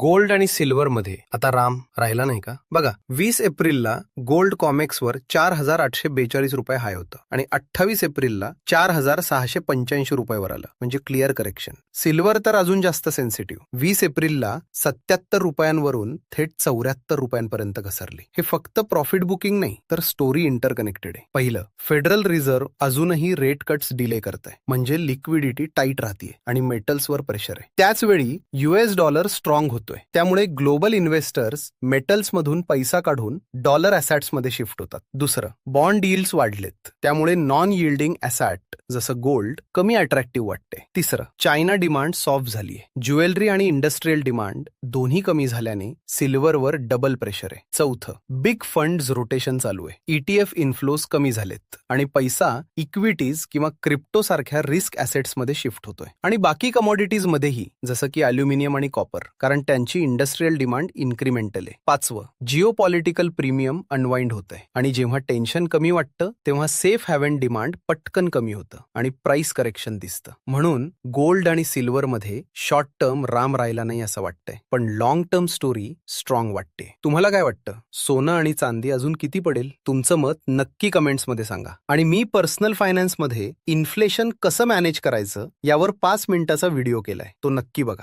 Gold आणि silver मध्ये आता राम राहिला नाही का? बघा 20 एप्रिलला गोल्ड कॉमेक्सवर 4,842 रुपये हाय होतं आणि 28 एप्रिलला 4,685 रुपयावर आलं, म्हणजे क्लिअर करेक्शन. सिल्वर तर अजून जास्त सेन्सिटिव्ह. 20 एप्रिलला 77 रुपयांवरून थेट 74 रुपयांपर्यंत घसरली. हे फक्त प्रॉफिट बुकिंग नाही तर स्टोरी इंटरकनेक्टेड आहे. पहिलं, फेडरल रिझर्व्ह अजूनही रेट कट्स डिले करत आहे, म्हणजे लिक्विडिटी टाईट राहते आणि मेटल्सवर प्रेशर आहे. त्याच वेळी US डॉलर स्ट्रॉंग होतोय, त्यामुळे ग्लोबल इन्व्हेस्टर्स मेटल्स मधून पैसा काढून डॉलर ॲसेट्स मध्ये शिफ्ट होतात. दुसरं, बॉन्ड यील्ड्स वाढलेत, त्यामुळे नॉन यील्डिंग ॲसेट जसं गोल्ड कमी अट्रॅक्टिव्ह वाटते. तिसरं, चायना डिमांड सॉफ्ट झालीय. ज्वेलरी आणि इंडस्ट्रियल डिमांड दोन्ही कमी झाल्याने सिल्वरवर डबल प्रेशर आहे. चौथं, बिग फंड्स रोटेशन चालू आहे. ETF इन्फ्लोज कमी झालेत आणि पैसा इक्विटीज किंवा क्रिप्टो सारख्या रिस्क ॲसेट्स मध्ये शिफ्ट होतोय. आणि बाकी कमॉडिटीज मध्येही, जसं की अल्युमिनियम आणि कॉपर, कारण त्यांची इंडस्ट्रियल डिमांड इन्क्रिमेंटल आहे. पाचवं, जिओ पॉलिटिकल प्रीमियम अनवाइंड होतंय आणि जेव्हा टेन्शन कमी वाटतं तेव्हा सेफ हॅव्हन डिमांड पटकन कमी होतं आणि प्राइस करेक्शन दिसतं. म्हणून गोल्ड आणि सिल्वर मध्ये शॉर्ट टर्म राम राहिला नाही असं वाटतंय, पण लॉंग टर्म स्टोरी स्ट्रॉंग वाटते. तुम्हाला काय वाटतं? सोनं आणि चांदी अजून किती पडेल? तुमचं मत नक्की कमेंट्स मध्ये सांगा. आणि मी पर्सनल फायनान्स मध्ये इन्फ्लेशन कसं मॅनेज करायचं यावर 5 मिनिटाचा व्हिडिओ केलाय, तो नक्की बघा.